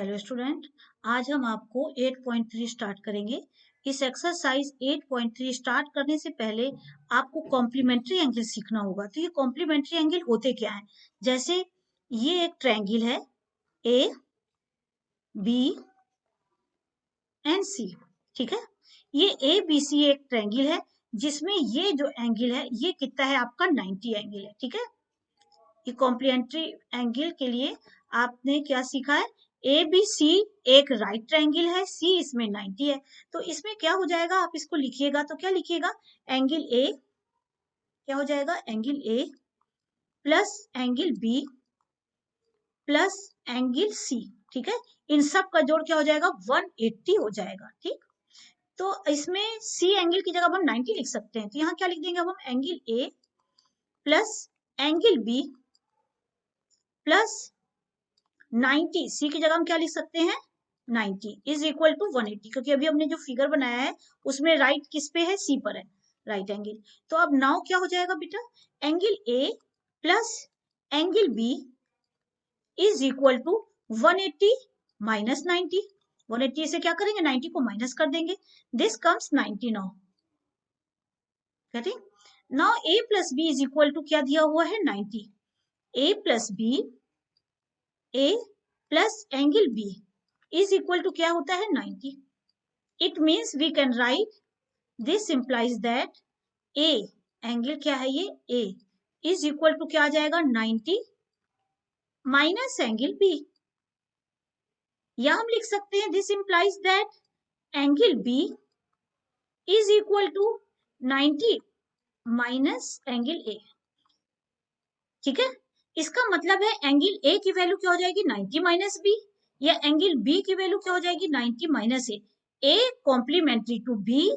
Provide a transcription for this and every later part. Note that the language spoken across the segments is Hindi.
हेलो स्टूडेंट, आज हम आपको 8.3 स्टार्ट करेंगे। इस एक्सरसाइज 8.3 स्टार्ट करने से पहले आपको कॉम्प्लीमेंट्री एंगल सीखना होगा। तो ये कॉम्प्लीमेंट्री एंगल होते क्या हैं? जैसे ये एक ट्रायंगल है ए बी एंड सी, ठीक है। ये ए बी सी एक ट्रायंगल है जिसमें ये जो एंगल है ये कितना है आपका 90 एंगल है, ठीक है। ये कॉम्प्लीमेंट्री एंगल के लिए आपने क्या सीखा है? ए बी सी एक राइट ट्रायंगल है, सी इसमें 90 है। तो इसमें क्या हो जाएगा, आप इसको लिखिएगा तो क्या लिखिएगा? एंगल ए क्या हो जाएगा? Angle A plus angle B plus angle C, ठीक है। इन सब का जोड़ क्या हो जाएगा? 180 हो जाएगा, ठीक। तो इसमें सी एंगल की जगह हम 90 लिख सकते हैं, तो यहाँ क्या लिख देंगे अब हम? Angle A plus angle B plus 90, C की जगह हम क्या लिख सकते हैं? 90 इज इक्वल टू 180, क्योंकि अभी हमने जो फिगर बनाया है उसमें राइट किस पे है? सी पर है, राइट एंगल। तो अब नाउ क्या हो जाएगा बेटा? Angle A plus angle B is equal to 180 minus 90। 180 से क्या करेंगे? 90 को माइनस कर देंगे। This comes 90 now, now A plus B is equal to क्या दिया हुआ है? 90। A plus B, A plus angle B is equal to क्या होता है? 90। It means we can write this implies that A angle क्या है? ये ए इज इक्वल टू क्या आ जाएगा? 90 माइनस एंगल बी। या हम लिख सकते हैं this implies that angle B is equal to 90 minus angle A, ठीक है। इसका मतलब है एंगल ए की वैल्यू क्या हो जाएगी? 90 माइनस बी, या एंगल बी की वैल्यू क्या हो जाएगी? 90 minus A. A complementary to B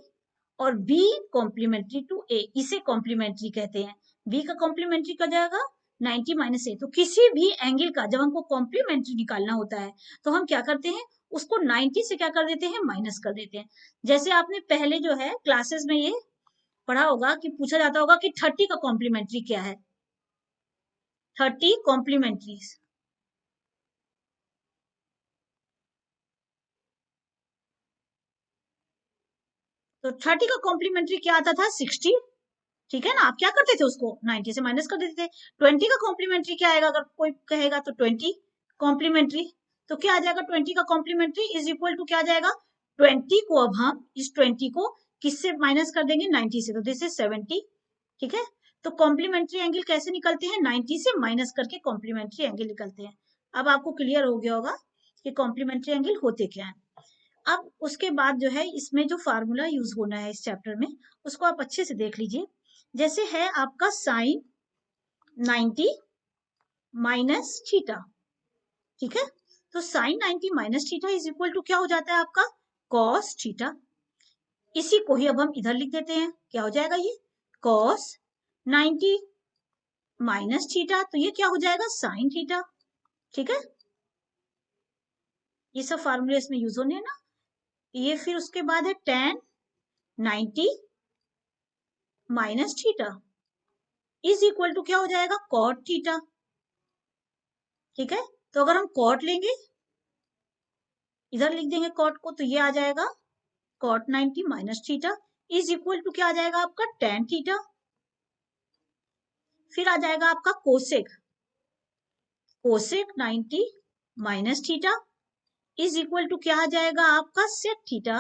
और बी कॉम्प्लीमेंट्री टू ए, इसे कॉम्प्लीमेंट्री कहते हैं। बी का कॉम्प्लीमेंट्री क्या जाएगा? 90 माइनस ए। तो किसी भी एंगल का जब हमको कॉम्प्लीमेंट्री निकालना होता है तो हम क्या करते हैं? उसको 90 से क्या कर देते हैं? माइनस कर देते हैं। जैसे आपने पहले जो है क्लासेस में ये पढ़ा होगा कि पूछा जाता होगा कि 30 का कॉम्प्लीमेंट्री क्या है? 30 कॉम्प्लीमेंट्रीज, तो 30 का कॉम्प्लीमेंट्री क्या आता था? 60, ठीक है ना। आप क्या करते थे? उसको 90 से माइनस कर देते थे। 20 का कॉम्प्लीमेंट्री क्या आएगा? अगर कोई कहेगा तो 20 कॉम्प्लीमेंट्री, तो क्या आ जाएगा? 20 का कॉम्प्लीमेंट्री इज इक्वल टू क्या आ जाएगा? 20 को अब हम इस 20 को किससे माइनस कर देंगे? 90 से, तो दिस इज 70, ठीक है। तो कॉम्प्लीमेंट्री एंगल कैसे निकलते हैं? 90 से माइनस करके कॉम्प्लीमेंट्री एंगल निकलते हैं। अब आपको क्लियर हो गया होगा कि कॉम्प्लीमेंट्री एंगल होते क्या है। अब उसके बाद जो है इसमें जो फार्मूला यूज होना है इस चैप्टर में, उसको आप अच्छे से देख लीजिए। जैसे है आपका साइन 90 माइनस थीटा, ठीक है। तो sine 90 minus theta is equal to क्या हो जाता है आपका? Cos theta. इसी को ही अब हम इधर लिख देते हैं, क्या हो जाएगा? ये कॉस 90 माइनस थीटा, तो ये क्या हो जाएगा? साइन थीटा, ठीक है। ये सब फार्मूले इसमें यूज होने हैं ना। ये फिर उसके बाद है tan 90 minus theta is equal to क्या हो जाएगा? कॉट थीटा, ठीक है। तो अगर हम कॉट लेंगे, इधर लिख देंगे कॉट को, तो ये आ जाएगा cot 90 minus theta is equal to क्या आ जाएगा आपका? tan theta. फिर आ जाएगा आपका cosec, cosec 90 minus theta is equal to क्या आ जाएगा आपका? Sec theta.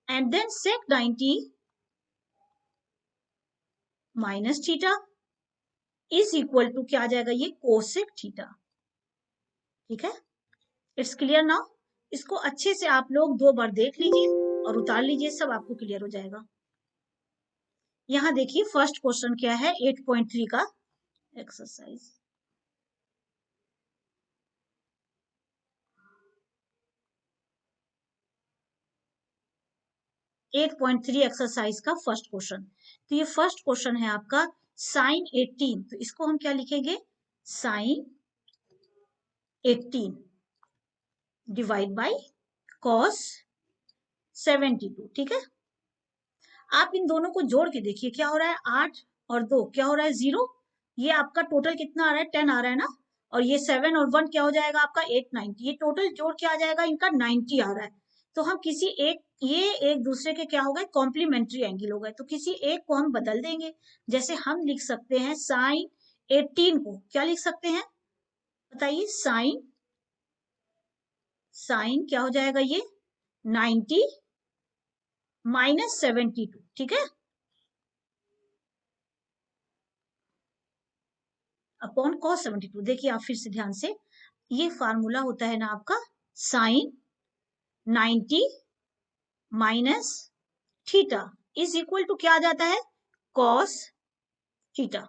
And then sec 90 minus theta is equal to क्या आ जाएगा? ये कोसेक थीटा, ठीक है। It's clear now. इसको अच्छे से आप लोग 2 बार देख लीजिए और उतार लीजिए, सब आपको क्लियर हो जाएगा। यहाँ देखिए फर्स्ट क्वेश्चन क्या है 8.3 का एक्सरसाइज। एट 8.3 एक्सरसाइज का फर्स्ट क्वेश्चन। तो ये फर्स्ट क्वेश्चन है आपका साइन 18, तो इसको हम क्या लिखेंगे? साइन 18 डिवाइड बाय कॉस 72, ठीक है। आप इन दोनों को जोड़ के देखिए क्या हो रहा है? 8 और 2 क्या हो रहा है? 0। ये आपका टोटल कितना आ रहा है? 10 आ रहा है ना। और ये 7 और 1 क्या हो जाएगा आपका 890। ये टोटल जोड़ क्या आ जाएगा इनका 90 आ रहा है। तो हम किसी एक, ये एक दूसरे के क्या हो गए कॉम्प्लीमेंट्री एंगल हो गए, तो किसी एक को हम बदल देंगे। जैसे हम लिख सकते हैं साइन 18 को क्या लिख सकते हैं बताइए, साइन साइन क्या हो जाएगा ये 90 माइनस 72, ठीक है, अपॉन कॉस 72। देखिए आप फिर से ध्यान से, ये फार्मूला होता है ना आपका sine 90 minus theta is equal to क्या आ जाता है कॉस थीटा,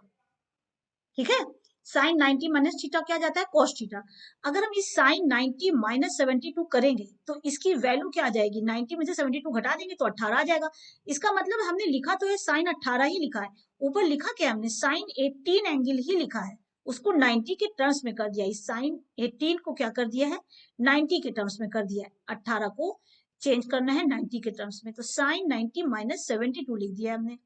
ठीक है। साइन 90 माइनस थीटा क्या जाता है कॉस थीटा। अगर हम इस साइन 90 माइनस 72 करेंगे तो इसकी वैल्यू क्या आ जाएगी, 90 में से 72 घटा देंगे तो 18 आ जाएगा। इसका मतलब हमने लिखा तो है साइन 18 ही लिखा है, ऊपर लिखा क्या हमने साइन 18 एंगल ही लिखा है, उसको 90 के टर्म्स में कर दिया। इस साइन 18 को क्या कर दिया है 90 के टर्म्स में कर दिया है, 18 को चेंज करना है 90 के टर्म्स में, तो साइन 90 माइनस 72 लिख दिया हमने।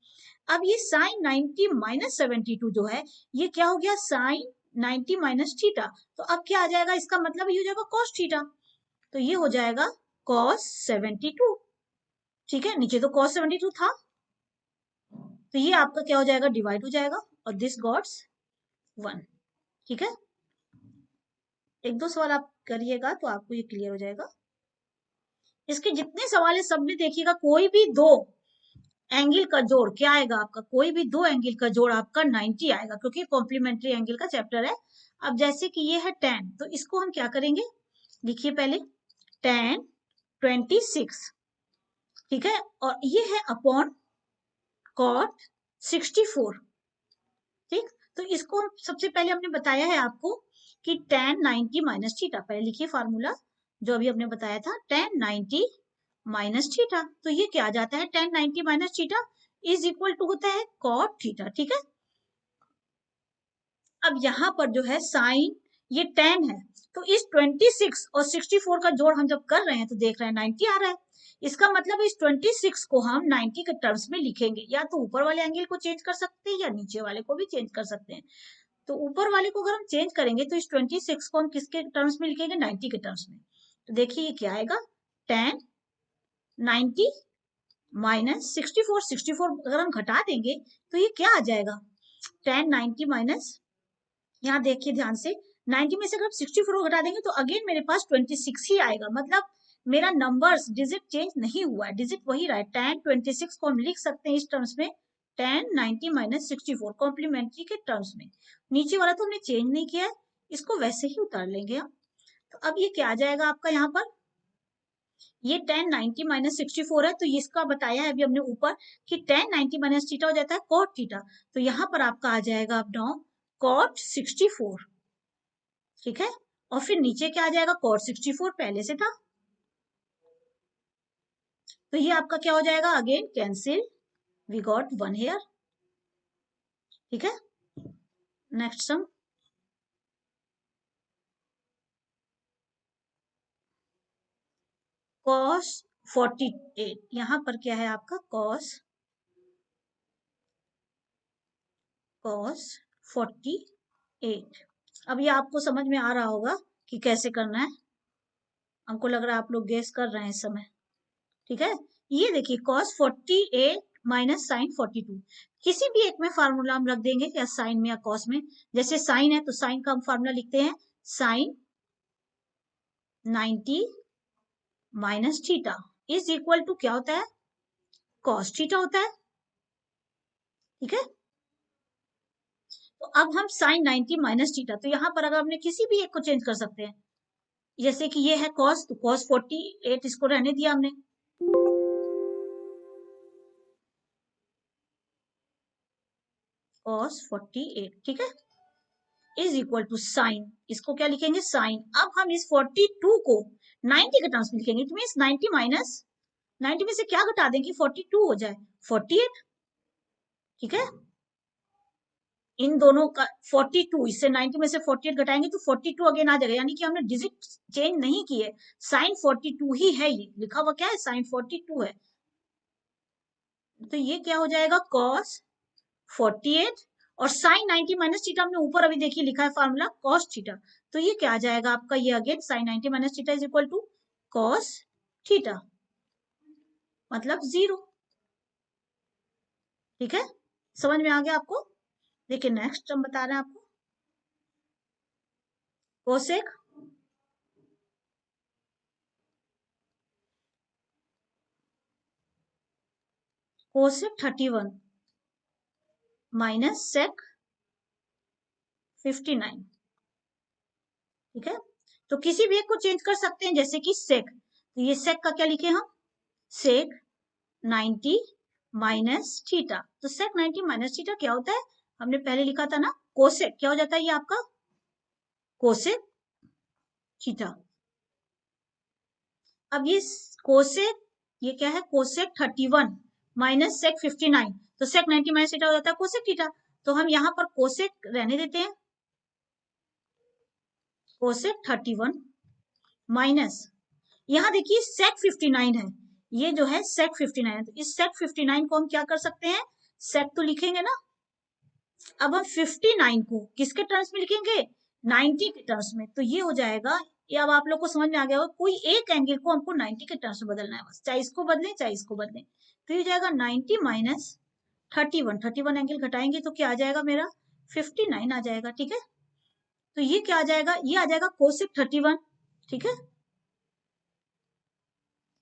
अब ये साइन 90 माइनस 72 जो है ये क्या हो गया साइन 90 माइनस थीटा, तो अब क्या आ जाएगा इसका मतलब ये हो जाएगा कॉस थीटा, तो ये हो जाएगा कॉस 72, ठीक है। नीचे तो कॉस 72 था, तो ये आपका क्या हो जाएगा डिवाइड हो जाएगा और दिस गॉट्स 1, ठीक है। एक दो सवाल आप करिएगा तो आपको ये क्लियर हो जाएगा। इसके जितने सवाल है सब में देखिएगा कोई भी दो एंगल का जोड़ क्या आएगा आपका, कोई भी दो एंगल का जोड़ आपका 90 आएगा, क्योंकि कॉम्प्लीमेंट्री एंगल का चैप्टर है। अब जैसे कि ये है tan, तो इसको हम क्या करेंगे, लिखिए पहले tan 26, ठीक है, और ये है अपॉन cot 64, ठीक। तो इसको हम सबसे पहले हमने बताया है आपको कि tan 90 माइनस थीटा, पहले लिखिए फार्मूला जो अभी हमने बताया था tan 90 माइनस थीटा, तो ये क्या आ जाता है tan 90 minus theta is equal to होता है cot थीटा, ठीक है। अब यहाँ पर जो है साइन ये 10 है, तो इस 26 और 64 का जोड़ हम जब कर रहे हैं तो देख रहे हैं 90 आ रहा है। इसका मतलब इस 26 को हम 90 के टर्म्स में लिखेंगे, या तो ऊपर वाले एंगल को चेंज कर सकते हैं या नीचे वाले को भी चेंज कर सकते हैं। तो ऊपर वाले को अगर हम चेंज करेंगे तो इस 26 को हम किसके टर्म्स में लिखेंगे 90 के टर्म्स में। तो देखिए ये क्या आएगा tan 90 माइनस 64, 64 अगर हम घटा देंगे तो ये क्या आ जाएगा tan 90 माइनस, यहाँ देखिए ध्यान से 90 में से अगर हम 64 घटा देंगे तो अगेन मेरे पास 26 ही आएगा, मतलब मेरा नंबर्स डिजिट चेंज नहीं हुआ है, डिजिट वही रहा है। tan 26 को हम लिख सकते हैं इस टर्म्स में tan 90 माइनस 64 कॉम्प्लीमेंट्री के टर्म्स में। नीचे वाला तो हमने चेंज नहीं किया है, इसको वैसे ही उतार लेंगे हम। तो अब ये क्या आ जाएगा आपका यहाँ पर, ये tan 90 माइनस 64 है, तो इसका बताया है अभी हमने ऊपर कि tan 90 माइनस थीटा हो जाता है cot थीटा, तो यहाँ पर आपका आ जाएगा अब नाउ cot 64, ठीक है। और फिर नीचे क्या आ जाएगा cot 64 पहले से था, तो ये आपका क्या हो जाएगा again cancel, we got 1 here, ठीक है। नेक्स्ट सम, cos 48, यहां पर क्या है आपका cos 48। अब ये आपको समझ में आ रहा होगा कि कैसे करना है, हमको लग रहा है आप लोग गेस कर रहे हैं इस समय, ठीक है। ये देखिए cos 48 माइनस साइन 42, किसी भी एक में फार्मूला हम रख देंगे, या साइन में या cos में। जैसे साइन है तो साइन का हम फार्मूला लिखते हैं sine 90 minus theta is equal to क्या होता है cos थीटा होता है, ठीक है। तो अब हम साइन 90 माइनस थीटा, तो यहाँ पर अगर हमने किसी भी एक को चेंज कर सकते हैं, जैसे कि ये है cos, तो cos 48 इसको रहने दिया हमने, cos 48, ठीक है, इज इक्वल टू साइन, इसको क्या लिखेंगे साइन। अब हम इस 42 को 90 के टर्म्स में लिखेंगे, इट मींस 90 माइनस 90 में से क्या घटा दें कि 42 हो जाए 48, ठीक है। इन दोनों का 42, इससे 90 में से 48 घटाएंगे तो 42 अगेन आ जाएगा, यानी कि हमने डिजिट चेंज नहीं किए, साइन 42 ही है, ये लिखा हुआ क्या है साइन 42 है। तो ये क्या हो जाएगा cos 48 और साइन 90 माइनस थीटा हमने ऊपर अभी देखिए लिखा है फॉर्मूला कॉस थीटा, तो ये क्या आ जाएगा आपका, ये again sine 90 minus theta is equal to cos theta, मतलब 0। ठीक है, समझ में आ गया आपको। देखिए नेक्स्ट हम बता रहे हैं आपको कोसेक कोसेक 31 माइनस सेक 59। ठीक है, तो किसी भी एक को चेंज कर सकते हैं, जैसे कि सेक, तो ये सेक का क्या लिखे हम, सेक 90 माइनस थीटा, तो सेक 90 माइनस थीटा क्या होता है, हमने पहले लिखा था ना कोसेक, क्या हो जाता है ये आपका कोसेक थीटा। अब ये कोसेक, ये क्या है कोसेक 31 माइनस सेक 59, तो सेक 90 माइनस थीटा हो जाता है कोसेक थीटा, तो हम यहाँ पर कोसेक रहने देते हैं, कोसेक 31 माइनस, यहाँ देखिए सेक 59 है, ये जो है सेक 59 है, तो इस सेक 59 को हम क्या कर सकते हैं, सेक तो लिखेंगे ना, अब हम 59 को किसके टर्म्स में लिखेंगे, 90 के टर्म्स में, तो ये हो जाएगा, ये अब आप लोग को समझ में आ गया होगा, कोई एक एंगल को हमको 90 के टर्म्स में बदलना है बस, चाहे इसको बदलें चाहे इसको बदलें, तो ये हो जाएगा 90 माइनस 31 एंगल घटाएंगे तो क्या आ जाएगा मेरा 59 आ जाएगा। ठीक है, तो ये क्या आ जाएगा, ये आ जाएगा कोसेक 31। ठीक है,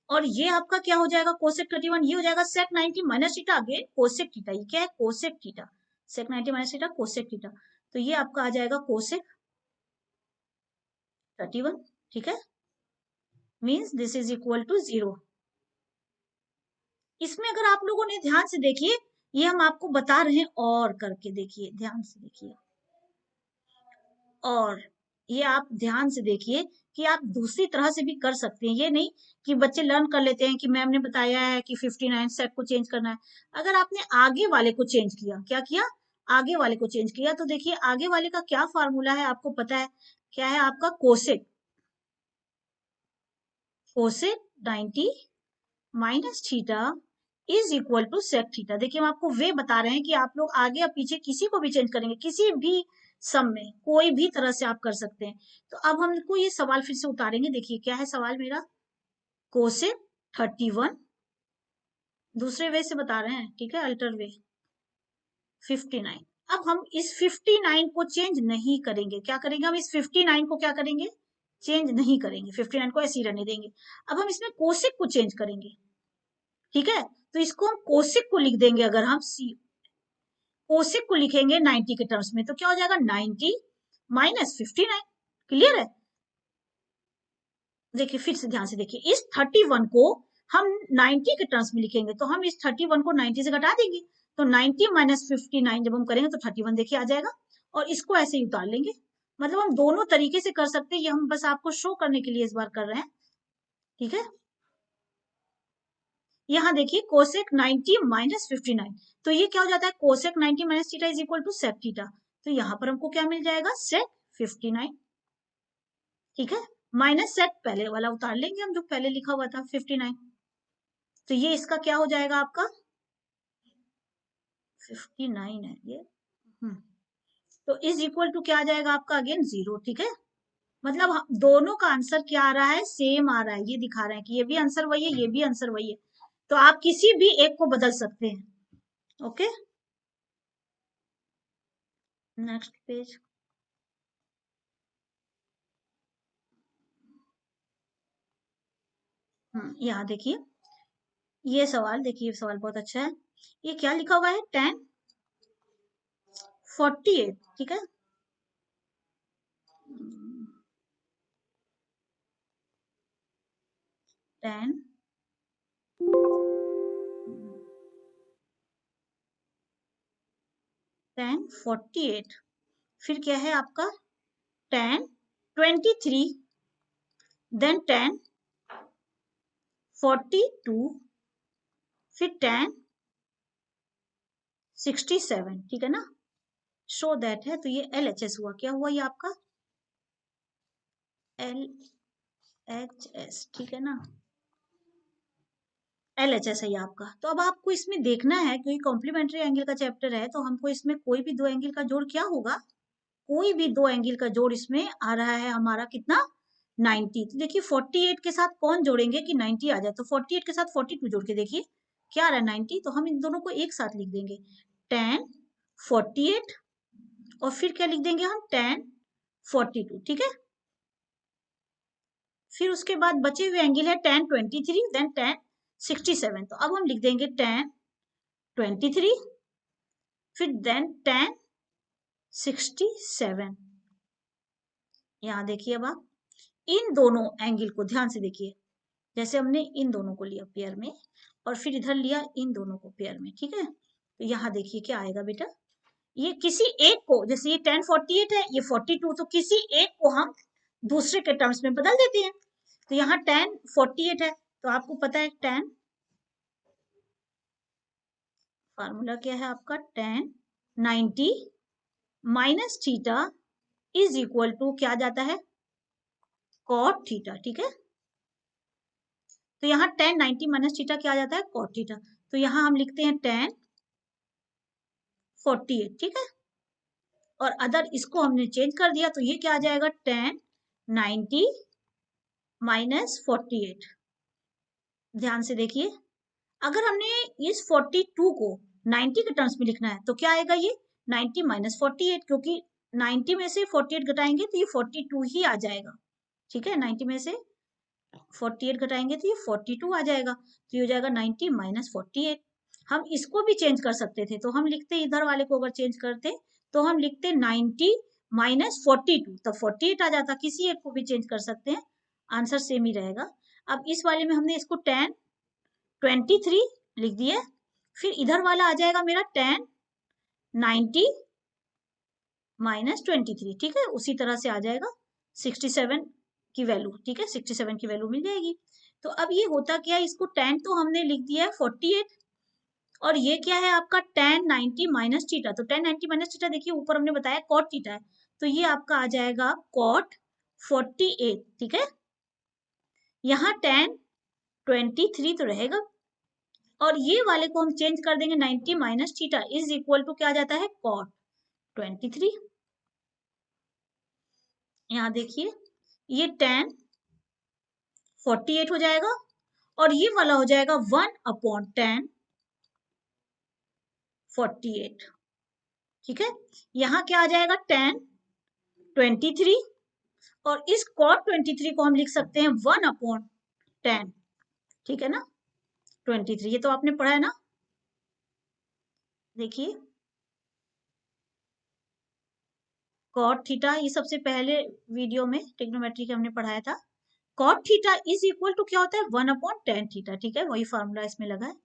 और ये आपका क्या हो जाएगा कोसेक 31, ये हो जाएगा sec 90 minus theta, again cosec theta, ये क्या है cosec theta, sec 90 minus theta cosec theta, तो ये आपका आ जाएगा कोसेक 31। ठीक है, means this is equal to 0। इसमें अगर आप लोगों ने ध्यान से देखिए, ये हम आपको बता रहे हैं और करके, देखिए ध्यान से देखिए, और ये आप ध्यान से देखिए कि आप दूसरी तरह से भी कर सकते हैं, ये नहीं कि बच्चे लर्न कर लेते हैं कि मैम ने बताया है कि 59 सेट को चेंज करना है, अगर आपने आगे वाले को चेंज किया, क्या किया, आगे वाले को चेंज किया, तो देखिए आगे वाले का क्या फार्मूला है आपको पता है, क्या है आपका cosec, cosec 90 minus theta is equal to sec theta. देखिए हम आपको वे बता रहे हैं कि आप लोग आगे या पीछे किसी को भी चेंज करेंगे, किसी भी सम में कोई भी तरह से आप कर सकते हैं। तो अब हमको ये सवाल फिर से उतारेंगे, देखिए क्या है सवाल मेरा, कोसेक 31, दूसरे वे से बता रहे हैं, ठीक है अल्टर वे 59। अब हम इस 59 को चेंज नहीं करेंगे, क्या करेंगे हम इस 59 को क्या करेंगे, चेंज नहीं करेंगे, 59 को ऐसे ही रहने देंगे। अब हम इसमें कोसेक को चेंज करेंगे। ठीक है, तो इसको हम कोसेक को लिख देंगे, अगर हम कोसेक को लिखेंगे 90 के टर्म्स में, तो क्या हो जाएगा 90 माइनस 59। क्लियर है, देखिए फिर से ध्यान से देखिए, इस 31 को हम 90 के टर्म्स में लिखेंगे, तो हम इस 31 को 90 से घटा देंगे, तो 90 माइनस 59 जब हम करेंगे तो 31 देखिए आ जाएगा, और इसको ऐसे ही उतार लेंगे। मतलब हम दोनों तरीके से कर सकते हैं, ये हम बस आपको शो करने के लिए इस बार कर रहे हैं। ठीक है, यहाँ देखिए कोसेक 90 माइनस 59, तो ये क्या हो जाता है cosec 90 minus theta is equal to sec theta, तो यहाँ पर हमको क्या मिल जाएगा सेक 59। ठीक है, माइनस सेक पहले वाला उतार लेंगे हम जो पहले लिखा हुआ था 59, तो ये इसका क्या हो जाएगा आपका 59 है ये, तो इज इक्वल टू क्या आ जाएगा आपका अगेन 0। ठीक है, मतलब दोनों का आंसर क्या आ रहा है, सेम आ रहा है, ये दिखा रहा है कि ये भी आंसर वही है, ये भी आंसर वही है, तो आप किसी भी एक को बदल सकते हैं। Okay, next page. यहाँ देखिए ये सवाल, देखिए सवाल बहुत अच्छा है, ये क्या लिखा हुआ है 1048। ठीक है, 10 1048, फिर क्या है आपका 1023, देन 1042, फिर 1067। ठीक है ना, शो दैट है, तो ये LHS हुआ, क्या हुआ ये आपका LHS। ठीक है ना, LHS है ये आपका। तो अब आपको इसमें देखना है, क्योंकि कॉम्प्लीमेंट्री एंगल का चैप्टर है, तो हमको इसमें कोई भी दो एंगल का जोड़ क्या होगा, कोई भी दो एंगल का जोड़ इसमें आ रहा है हमारा कितना, 90। तो देखिए 48 के साथ कौन जोड़ेंगे कि 90 आ जाए, तो 48 के साथ 42 जोड़ के देखिए क्या आ रहा है 90। तो हम इन दोनों को एक साथ लिख देंगे tan 48 और फिर क्या लिख देंगे हम tan 42, ठीक है। फिर उसके बाद बचे हुए एंगल है tan 23 देन tan 67। तो अब हम लिख देंगे tan 23 फिर देन tan 67। यहाँ देखिए अब आप इन दोनों एंगल को ध्यान से देखिए, जैसे हमने इन दोनों को लिया पेयर में और फिर इधर लिया इन दोनों को पेयर में, ठीक है। तो यहाँ देखिए क्या आएगा बेटा, ये किसी एक को, जैसे ये tan 48 है, ये 42, तो किसी एक को हम दूसरे के टर्म्स में बदल देते हैं। तो यहाँ tan 48 है, तो आपको पता है tan, फार्मूला क्या है आपका, tan 90 minus theta is equal to क्या आ जाता है, cot थीटा, ठीक है। तो यहाँ tan 90 माइनस थीटा क्या आ जाता है, cot थीटा। तो यहाँ हम लिखते हैं tan 48, ठीक है। और अदर इसको हमने चेंज कर दिया, तो ये क्या आ जाएगा, tan 90 माइनस 48। ध्यान से देखिए, अगर हमने इस 42 को 90 के टर्म्स में लिखना है तो क्या आएगा, ये 90 माइनस 48, क्योंकि 90 में से 48 घटाएंगे तो ये 42 ही आ जाएगा, ठीक है। 90 में से 48 घटाएंगे तो ये 42 आ जाएगा, तो ये हो जाएगा 90 माइनस 48। हम इसको भी चेंज कर सकते थे, तो हम लिखते इधर वाले को अगर चेंज करते तो हम लिखते 90 माइनस 42, तब 48 आ जाता। किसी एक को भी चेंज कर सकते हैं, आंसर सेम ही रहेगा। अब इस वाले में हमने इसको tan 23 लिख दिया, फिर इधर वाला आ जाएगा मेरा tan 90 माइनस 23, ठीक है। उसी तरह से आ जाएगा 67 की वैल्यू, ठीक है, 67 की वैल्यू मिल जाएगी। तो अब ये होता क्या है, इसको tan तो हमने लिख दिया है 48 और ये क्या है आपका tan 90 माइनस थीटा। तो tan 90 माइनस थीटा देखिए ऊपर हमने बताया cot थीटा है, तो ये आपका आ जाएगा cot 48, ठीक है। यहाँ tan 23 तो रहेगा और ये वाले को हम चेंज कर देंगे 90 minus theta is equal to क्या आ जाता है, cot 23। यहाँ देखिए ये tan 48 हो जाएगा और ये वाला हो जाएगा 1/tan 48, ठीक है। यहाँ क्या आ जाएगा tan 23 और इस cot 23 को हम लिख सकते हैं 1/tan, ठीक है ना, 23। ये तो आपने पढ़ा है ना, देखिए cot थीटा, ये सबसे पहले वीडियो में ट्रिग्नोमेट्री के हमने पढ़ाया था। cot theta is equal to क्या होता है, 1/tan थीटा, ठीक है। वही फार्मूला इसमें लगा है,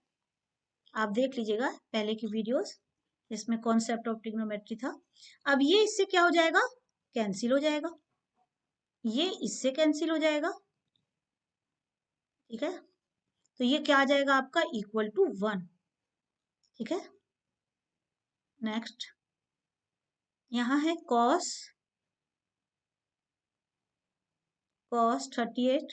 आप देख लीजिएगा पहले की वीडियोस, इसमें कॉन्सेप्ट ऑफ ट्रिग्नोमेट्री था। अब ये इससे क्या हो जाएगा, कैंसिल हो जाएगा, ये इससे कैंसिल हो जाएगा, ठीक है। तो ये क्या आ जाएगा आपका, इक्वल टू 1, ठीक है। नेक्स्ट यहाँ है cos 38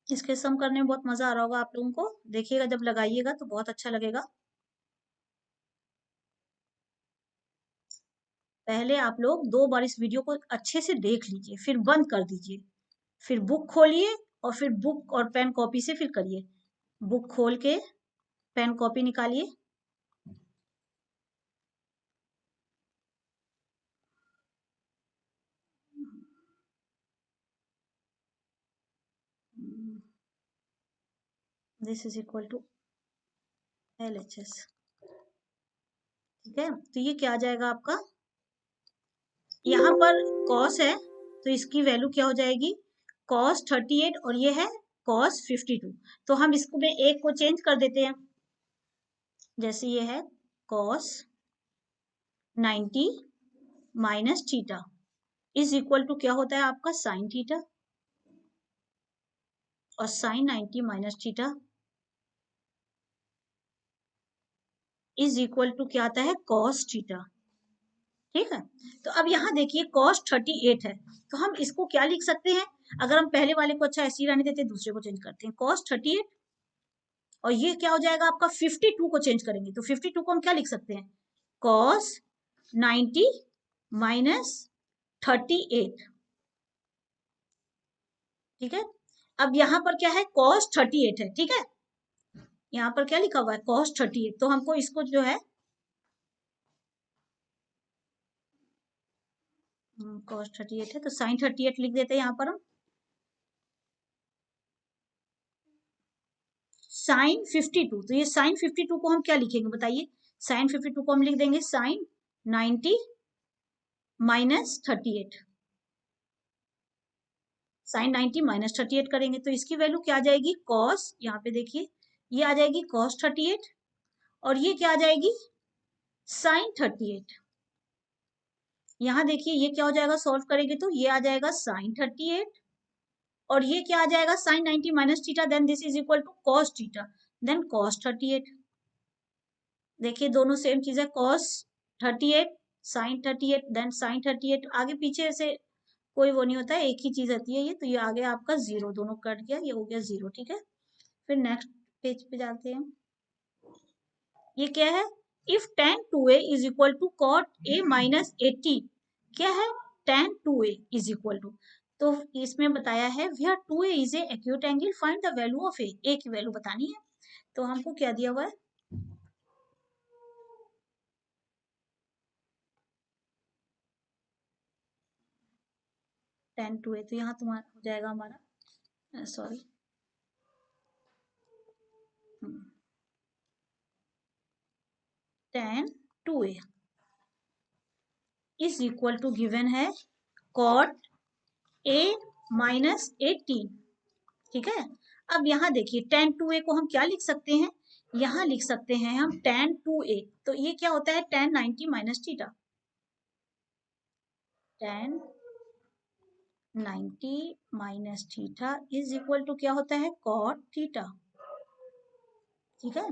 इसके सम करने में बहुत मजा आ रहा होगा आप लोगों को, देखिएगा जब लगाइएगा तो बहुत अच्छा लगेगा। पहले आप लोग 2 बार इस वीडियो को अच्छे से देख लीजिए, फिर बंद कर दीजिए, फिर बुक खोलिए और फिर बुक और पेन कॉपी से फिर करिए। बुक खोल के पेन कॉपी निकालिए, this is equal to LHS, ठीक है। तो ये क्या आ जाएगा आपका, यहाँ पर cos है तो इसकी वैल्यू क्या हो जाएगी, cos 38 और ये है cos 52। तो हम इसको में एक को चेंज कर देते हैं, जैसे ये है cos 90 minus theta is equal to क्या होता है आपका sin थीटा, और sin 90 minus theta is equal to क्या आता है cos थीटा, ठीक है। तो अब यहाँ देखिए cos 38 है, तो हम इसको क्या लिख सकते हैं, अगर हम पहले वाले को अच्छा ऐसे ही रहने देते हैं, दूसरे को चेंज करते हैं cos 38, और ये क्या हो जाएगा आपका 52 को चेंज करेंगे तो 52 को हम क्या लिख सकते हैं, cos 90 माइनस 38। ठीक है। अब यहाँ पर क्या है cos 38 है, ठीक है, यहाँ पर क्या लिखा हुआ है cos 38, तो हमको इसको जो है cos 38 है तो sin 38 लिख देते हैं यहाँ पर हम। sin 52, तो ये sin 52 को हम क्या लिखेंगे बताइए, sin 52 को हम लिख देंगे sin 90 माइनस 38, sin 90 माइनस 38 करेंगे तो इसकी वैल्यू क्या आ जाएगी cos, यहाँ पे देखिए ये आ जाएगी cos 38, और ये क्या आ जाएगी sin 38। यहाँ देखिए ये क्या हो जाएगा, सॉल्व करेंगे तो ये आ जाएगा sin 38, और ये क्या आ जाएगा sin 90 minus theta, then this is equal to cos theta, then cos 38। देखिए दोनों सेम चीज है, cos 38 sin 38 देन sin 38, आगे पीछे से कोई वो नहीं होता है, एक ही चीज आती है ये, तो ये आ गया आपका जीरो, दोनों कट गया, ये हो गया जीरो। ठीक है, फिर नेक्स्ट पेज पे जाते हैं। ये क्या है, if tan 2a is equal to cot a minus 80, क्या है tan 2a is equal to, तो इसमें बताया है where 2a is a acute angle, find the value of a की वैल्यू बतानी है, तो हमको क्या दिया हुआ है tan 2a, तो यहाँ तुम्हारा हो जाएगा हमारा sorry tan 2a is equal to given है cot a माइनस 18। ठीक है, अब यहाँ देखिए tan 2a को हम क्या लिख सकते हैं, यहाँ लिख सकते हैं हम tan 2a, तो ये क्या होता है tan 90 minus theta, tan 90 minus theta is equal to क्या होता है cot थीटा। ठीक है,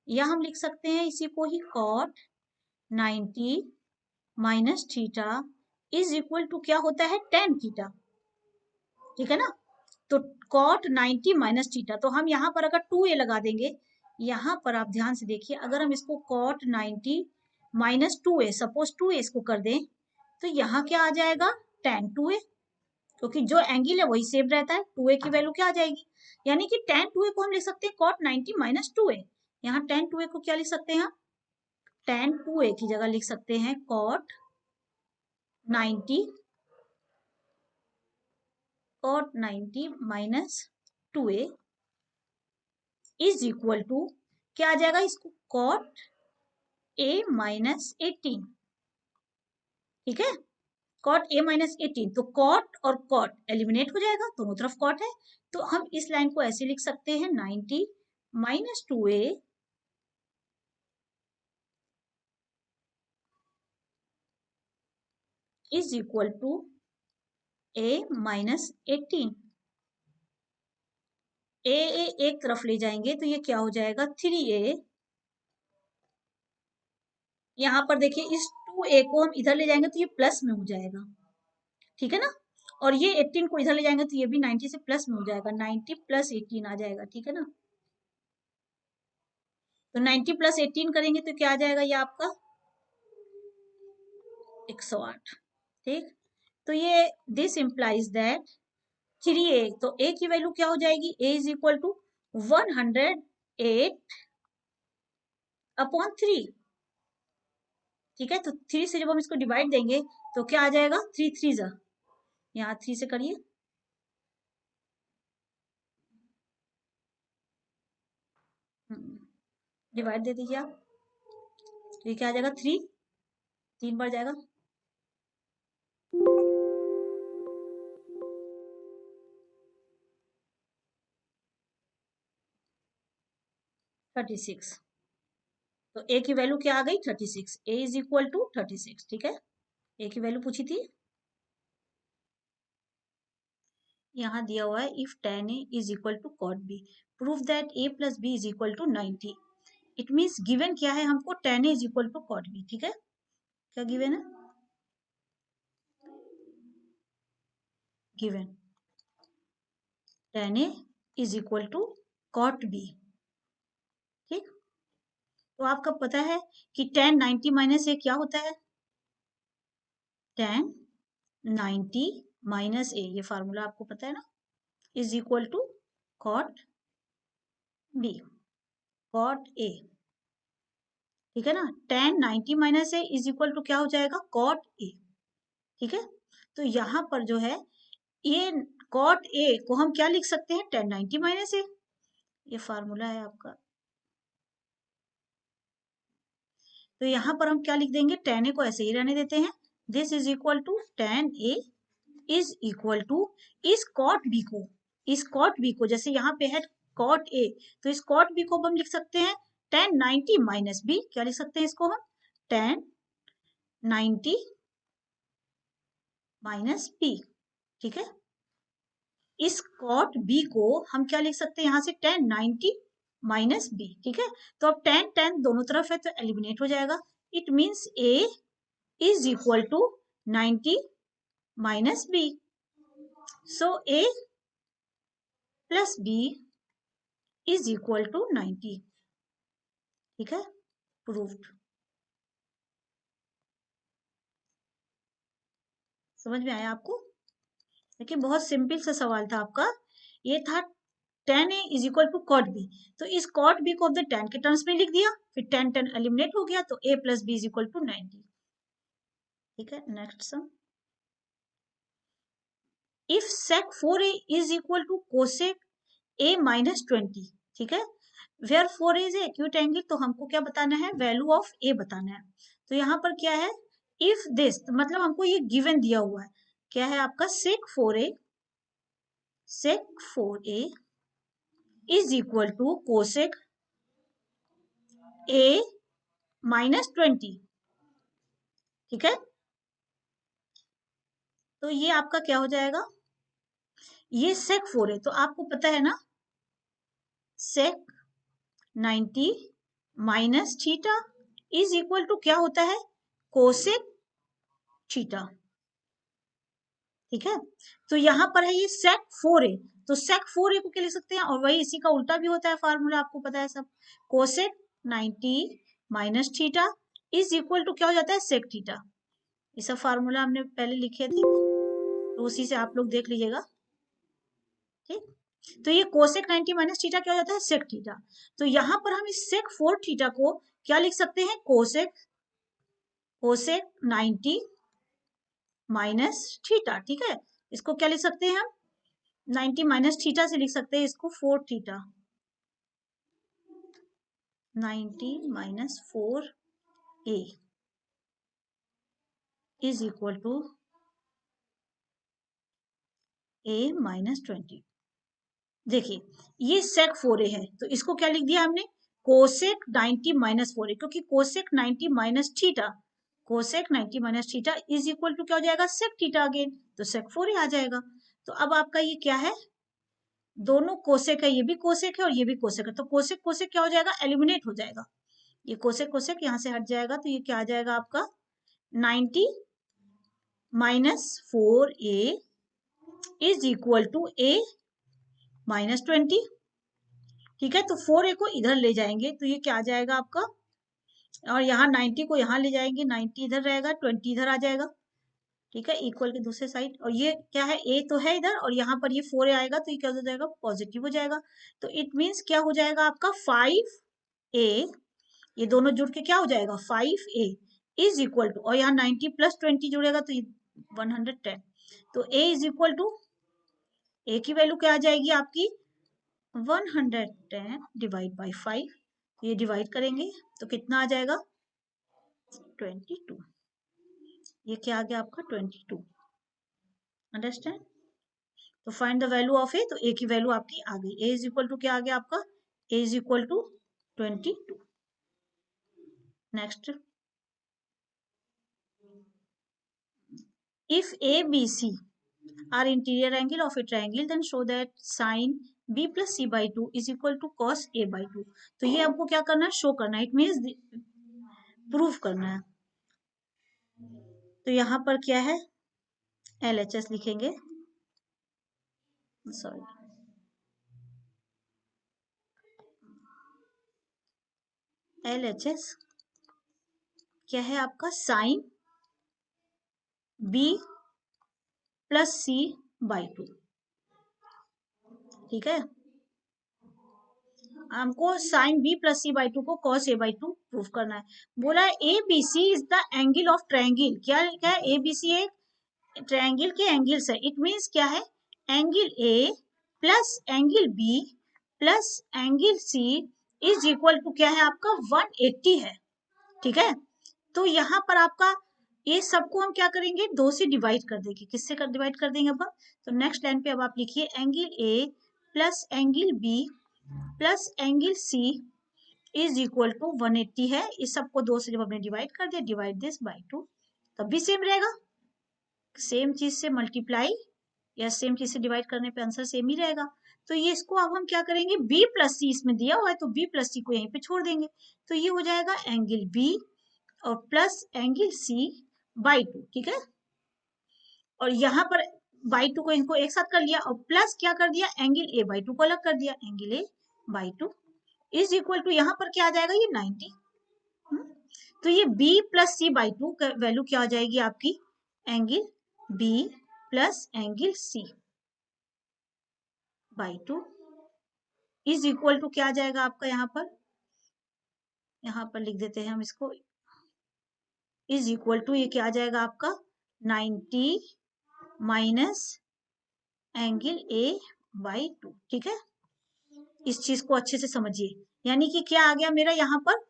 या हम लिख सकते हैं इसी को ही cot 90 minus theta is equal to क्या होता है tan थीटा। ठीक है ना, तो cot 90 माइनस थीटा, तो हम यहाँ पर अगर 2a लगा देंगे, यहाँ पर आप ध्यान से देखिए, अगर हम इसको cot 90 minus 2a, suppose 2a इसको कर दें, तो यहाँ क्या आ जाएगा tan 2a, क्योंकि जो एंगल है वही सेम रहता है, 2a की वैल्यू क्या आ जाएगी, यानी कि tan 2a को हम लिख सकते हैं cot 90 माइनस 2a। यहाँ tan 2a को क्या लिख सकते हैं, tan 2a की जगह लिख सकते हैं cot 90 minus 2a is equal to क्या आ जाएगा, इसको cot a माइनस 18। ठीक है, cot a माइनस 18, तो cot और cot एलिमिनेट हो जाएगा, दोनों तरफ cot है, तो हम इस लाइन को ऐसे लिख सकते हैं 90 minus 2a is equal to a minus 18। a एक तरफ ले जाएंगे तो ये क्या हो जाएगा 3a, यहाँ पर देखिए इस 2a को हम इधर ले जाएंगे तो ये प्लस में हो जाएगा। ठीक है ना, और ये 18 को इधर ले जाएंगे तो ये भी 90 से प्लस में हो जाएगा, 90 प्लस 18 आ जाएगा। ठीक है ना, तो 90 प्लस 18 करेंगे तो क्या आ जाएगा ये आपका 108। ठीक, तो ये दिस इंप्लाइज दैट 3a, तो a की वैल्यू क्या हो जाएगी, a is equal to 108 upon 3। ठीक है, तो 3 से जब हम इसको डिवाइड देंगे तो क्या आ जाएगा 3 3 जा, यहाँ 3 से करिए, डिवाइड दे दीजिए आप, तो ये क्या आ जाएगा 3, 3 बार जाएगा, 36। तो a की वैल्यू क्या आ गई 36, a इज इक्वल टू 36। ठीक है, a की वैल्यू पूछी थी, यहाँ दिया हुआ है if tan a is equal to cot b, prove that a plus b is equal to 90। It means given क्या है हमको tan a is equal to cot b। ठीक है, क्या गिवन है given tan A is equal to cot B। ठीक, तो आपको पता है कि tan 90 माइनस ए क्या होता है, tan 90 माइनस ए, ये फार्मूला आपको पता है ना, is equal to cot B, cot A। ठीक है ना, tan 90 minus A is equal to क्या हो जाएगा, cot A। ठीक है, तो यहाँ पर जो है ये cot A को हम क्या लिख सकते हैं, tan 90 माइनस ए, ये फार्मूला है आपका। तो यहाँ पर हम क्या लिख देंगे, tan A को ऐसे ही रहने देते हैं, this is equal to tan A is equal to इस cot B को, इस cot B को, जैसे यहाँ पे है cot A, तो इस cot B को हम लिख सकते हैं tan 90 माइनस B, क्या लिख सकते हैं इसको हम, tan 90 माइनस B। ठीक है, इस cot B को हम क्या लिख सकते हैं यहाँ से, tan 90 माइनस B। ठीक है, तो अब tan tan दोनों तरफ है तो एलिमिनेट हो जाएगा, it means A is equal to 90 minus B, so A plus B is equal to 90। ठीक है, प्रूव्ड। समझ में आया आपको, देखिए बहुत सिंपल सा सवाल था आपका, ये था tan A is equal to cot B, तो इस cot B को हमने tan के टर्म्स में लिख दिया, फिर tan tan एलिमिनेट हो गया, तो A plus B is equal to 90। ठीक है, next sum, if sec 4A is equal to cosec A minus 20। ठीक है, where 4A is acute angle, तो हमको क्या बताना है, वैल्यू ऑफ A बताना है। तो यहाँ पर क्या है, इफ दिस, मतलब हमको ये गिवन दिया हुआ है, क्या है आपका, sec 4A is equal to cosec A minus 20। ठीक है, तो ये आपका क्या हो जाएगा, ये sec 4 है, तो आपको पता है ना sec 90 minus theta is equal to क्या होता है, cosec थीटा। ठीक है, तो यहाँ पर है ये sec 4A, तो sec 4A को क्या लिख सकते हैं, और वही इसी का उल्टा भी होता है फार्मूला, आपको पता है सब, cosec 90 minus theta is equal to क्या हो जाता है, sec थीटा। ये सब फार्मूला हमने पहले लिखे थे, तो उसी से आप लोग देख लीजिएगा। ठीक, तो ये कोसेक 90 माइनस थीटा क्या हो जाता है, सेक थीटा। तो यहाँ पर हम इस सेक 4 थीटा को क्या लिख सकते हैं, कोसेक 90 माइनस थीटा। ठीक है, इसको क्या लिख सकते हैं हम, 90 माइनस थीटा से लिख सकते हैं इसको 4 theta, 90 minus 4A is equal to A minus 20। देखिए ये sec 4A है, तो इसको क्या लिख दिया हमने, कोसेक 90 माइनस 4A, क्योंकि cosec 90 minus theta, cosec 90 minus theta is equal to क्या हो जाएगा, सेक थीटा अगेन, तो sec 4A आ जाएगा। तो अब आपका ये क्या है, दोनों कोसेक है, ये भी कोसेक है और ये भी कोसेक है, तो कोसेक कोसेक क्या हो जाएगा, एलिमिनेट हो जाएगा, ये कोसेक कोसेक यहाँ से हट जाएगा, तो ये क्या आ जाएगा आपका 90 minus 4A is equal to A minus 20। ठीक है, तो 4A को इधर ले जाएंगे तो ये क्या आ जाएगा आपका, और यहाँ 90 को यहाँ ले जाएंगे, 90 इधर रहेगा, 20 इधर आ जाएगा। ठीक है, इक्वल के दूसरे साइड, और ये क्या है, A तो है इधर, और यहाँ पर ये 4A आएगा, तो ये क्या हो जाएगा, पॉजिटिव हो जाएगा। तो इट मीन्स क्या हो जाएगा आपका 5A, ये दोनों जुड़ के क्या हो जाएगा 5A इज इक्वल टू, और यहाँ 90 प्लस 20 जुड़ेगा तो 110, तो A is equal to, A की वैल्यू क्या आ जाएगी आपकी 110 डिवाइड बाई 5, ये डिवाइड करेंगे तो कितना आ जाएगा 22, ये क्या आ गया आपका 22। अंडरस्टैंड, तो फाइंड द वैल्यू ऑफ ए, तो ए की वैल्यू आपकी आ गई, ए इज इक्वल टू क्या आ गया आपका, A is equal to 22। Next, if A B C are interior angle of a triangle then show that sine b plus C by 2 is equal to cos a by 2। तो ये हमको क्या करना है, शो करना है, इट मीन्स प्रूफ करना है। तो यहाँ पर क्या है, LHS लिखेंगे, सॉरी, LHS क्या है आपका, साइन B प्लस C/2, ठीक है। हमको साइन B प्लस C/2 को cos A/2 प्रूव करना है। बोला है ABC is the angle of triangle, क्या क्या है, ABC एक ट्रायंगल के एंगल्स है। इट मीन्स क्या है, angle A plus angle B plus angle C is equal to क्या है आपका 180 है, ठीक है। तो यहाँ पर आपका ये सबको हम क्या करेंगे, 2 से डिवाइड कर देंगे। किससे कर डिवाइड कर देंगे अब, तो नेक्स्ट लाइन पे अब आप लिखिए angle A plus angle B plus angle C is equal to 180 है। इस सबको 2 से जब हमने डिवाइड कर दिया, डिवाइड दिस बाय 2, तब भी सेम रहेगा। सेम चीज से मल्टीप्लाई या सेम चीज से डिवाइड करने पे आंसर सेम ही रहेगा। तो ये इसको अब हम क्या करेंगे, B प्लस C इसमें दिया हुआ है तो B प्लस C को यहीं पे छोड़ देंगे, तो ये हो जाएगा एंगल B और प्लस एंगल C/2, ठीक है। और यहाँ पर बाई 2 को इनको एक साथ कर लिया और प्लस क्या कर दिया, एंगल A/2 को अलग कर दिया, angle A/2 is equal to यहाँ पर क्या आ जाएगा, ये 90। तो ये B प्लस C/2 का वैल्यू क्या आ जाएगी आपकी, angle B plus angle C/2 is equal to क्या आ जाएगा आपका, यहाँ पर लिख देते हैं हम इसको, इज इक्वल टू ये क्या आ जाएगा आपका 90 माइनस एंगल A/2, ठीक है। इस चीज को अच्छे से समझिए, यानी कि क्या आ गया मेरा यहाँ पर,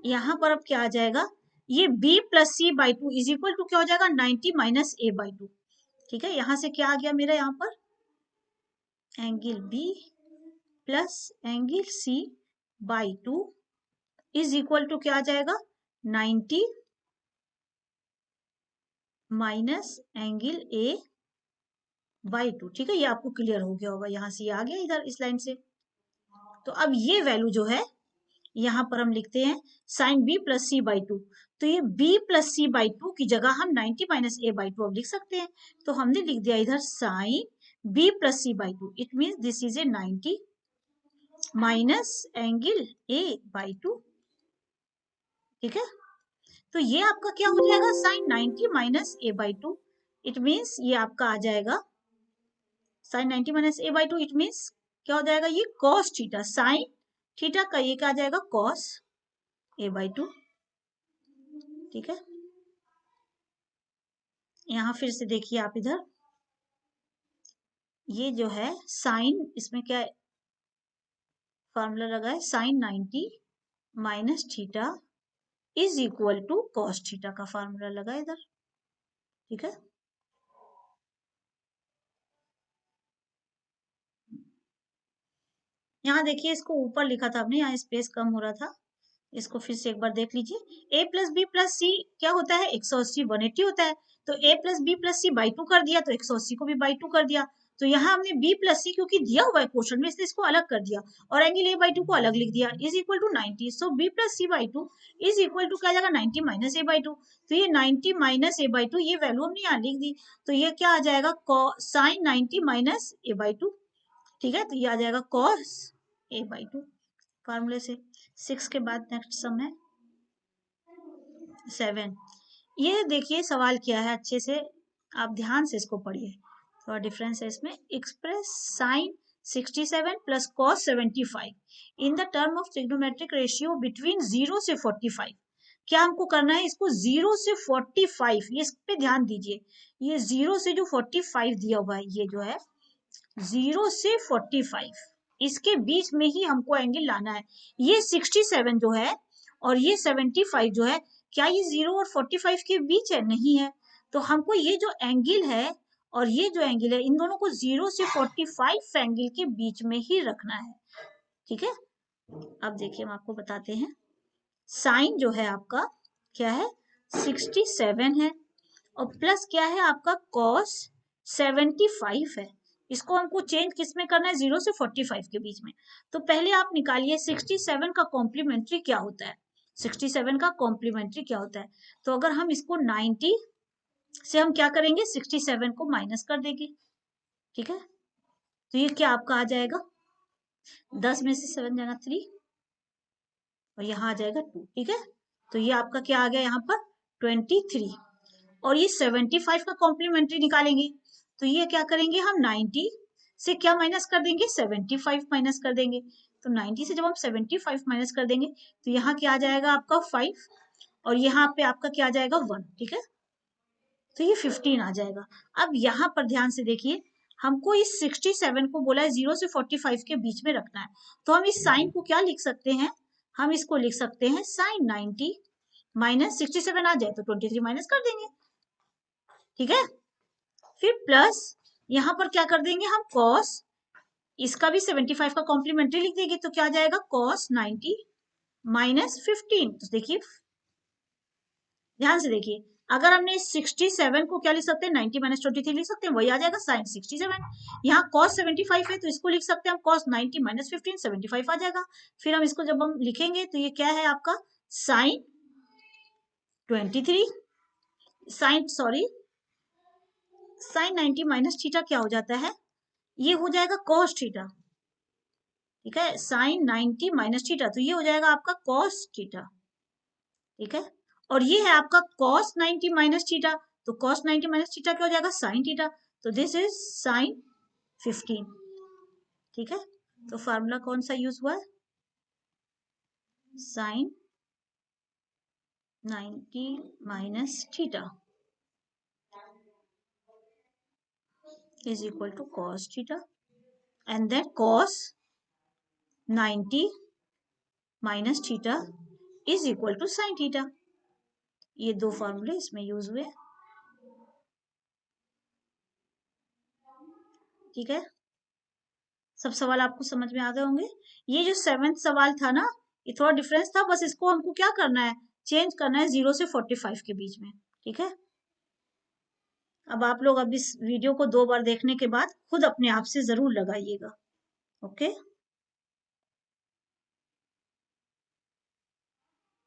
यहाँ पर अब क्या आ जाएगा, ये B plus C/2 is equal to क्या हो जाएगा 90 माइनस A/2, ठीक है। यहां से क्या आ गया मेरा यहाँ पर, angle B plus angle C/2 is equal to क्या आ जाएगा 90 माइनस एंगल A/2, ठीक है। ये आपको क्लियर हो गया होगा, यहाँ से ये आ गया इधर इस लाइन से। तो अब ये वैल्यू जो है यहाँ पर हम लिखते हैं साइन B प्लस C/2, तो ये B प्लस C/2 की जगह हम 90 माइनस A/2 अब लिख सकते हैं। तो हमने लिख दिया इधर sine B plus C/2, it means this is a 90 minus angle A/2, ठीक है। तो ये आपका क्या हो जाएगा, sign 90 minus A/2, it means ये आपका आ जाएगा sign 90 minus A/2, it means क्या हो जाएगा, ये cos थीटा, साइन थीटा का ये क्या आ जाएगा cos A/2, ठीक है। यहाँ फिर से देखिए आप इधर, ये जो है साइन, इसमें क्या फॉर्मूला लगा है, sine 90 minus theta is equal to cos theta का फॉर्मूला लगा इधर, ठीक है। यहाँ देखिए इसको ऊपर लिखा था आपने, यहाँ स्पेस कम हो रहा था, इसको फिर से एक बार देख लीजिए। A plus B plus C क्या होता है, 180 180 होता है। तो A plus B plus C by 2 कर दिया, तो 180 को भी बाई 2 कर दिया। तो यहाँ हमने B प्लस सी क्योंकि दिया हुआ है क्वेश्चन में, इसलिए इसको अलग कर दिया और एंगल A/2 को अलग लिख दिया, is equal to 90। So B plus C/2 is equal to क्या जाएगा 90 माइनस A/2। तो ये 90 माइनस A/2 ये वैल्यू हमने यहाँ लिख दी, तो ये क्या आ जाएगा साइन 90 माइनस A/2, ठीक है। तो ये आ जाएगा कॉस A/2 फॉर्मूले से। 6 के बाद नेक्स्ट सम है 7। ये देखिए सवाल क्या है, अच्छे से आप ध्यान से इसको पढ़िए, थोड़ा डिफरेंस है इसमें। Express sine 67 plus cos 75 in the term of trigonometric ratio between 0 से 45। क्या हमको करना है, इसको 0 से 45, ये इस पे ध्यान दीजिए, ये 0 से जो 45 दिया हुआ है, ये जो है 0 से 45 इसके बीच में ही हमको एंगल लाना है। ये 67 जो है और ये 75 जो है, क्या ये 0 और 45 के बीच है, नहीं है। तो हमको ये जो एंगल है और ये जो एंगल है, इन दोनों को 0 से 45 एंगल के बीच में ही रखना है, ठीक है। अब देखिए हम आपको बताते हैं, साइन जो है आपका क्या है 67 है और प्लस क्या है आपका कॉस 75 है। इसको हमको चेंज किस में करना है, 0 से 45 के बीच में। तो पहले आप निकालिए 67 का कॉम्प्लीमेंट्री क्या होता है, 67 का कॉम्प्लीमेंट्री क्या होता है। तो अगर हम इसको 90 से हम क्या करेंगे, 67 को माइनस कर देंगे, ठीक है। तो ये क्या आपका आ जाएगा, 10 में से 7 जाना 3 और यहाँ आ जाएगा 2, ठीक है। तो ये आपका क्या आ गया यहाँ पर 23। और ये 75 का कॉम्प्लीमेंट्री निकालेंगे, तो ये क्या करेंगे हम 90 से क्या माइनस कर देंगे, 75 माइनस कर देंगे। तो 90 से जब हम 75 माइनस कर देंगे तो यहाँ क्या आ जाएगा आपका 5 और यहाँ पे आपका क्या आ जाएगा 1, ठीक है। तो ये 15 आ जाएगा। अब यहाँ पर ध्यान से देखिए, हमको इस 67 को बोला है 0 से 45 के बीच में रखना है, तो हम इस साइन को क्या लिख सकते हैं, हम इसको लिख सकते हैं साइन 90 माइनस 67 आ जाए तो 23 माइनस कर देंगे, ठीक है। फिर प्लस यहाँ पर क्या कर देंगे हम कॉस, इसका भी 75 का कॉम्प्लीमेंट्री लिख देंगे, तो क्या आ जाएगा कॉस 90 माइनस 15। तो देखिए ध्यान से देखिए, अगर हमने 67 को क्या लिख सकते हैं, 90 माइनस 23 लिख सकते हैं, वही आ जाएगा साइन 67। यहाँ cos 75 है तो इसको लिख सकते हैं हम cos 90 माइनस 15, 75 आ जाएगा। फिर हम इसको जब हम लिखेंगे तो ये क्या है आपका साइन 23, साइन 90 माइनस थीटा क्या हो जाता है, ये हो जाएगा cos थीटा, ठीक है। साइन 90 माइनस थीटा, तो ये हो जाएगा आपका cos थीटा, ठीक है। और ये है आपका cos 90 माइनस थीटा, तो cos 90 माइनस थीटा क्या हो जाएगा sin थीटा, तो दिस इज sin 15, ठीक है। तो फार्मूला कौन सा यूज हुआ है, sin 90 minus theta is equal to cos theta and then cos 90 minus theta is equal to sin theta. ये दो फार्मूले इसमें यूज हुए, ठीक है। सब सवाल आपको समझ में आ गए होंगे। ये जो 7th सवाल था ना, ये थोड़ा डिफरेंस था, बस इसको हमको क्या करना है, चेंज करना है 0 से 45 के बीच में, ठीक है। अब आप लोग अब इस वीडियो को 2 बार देखने के बाद खुद अपने आप से जरूर लगाइएगा, ओके।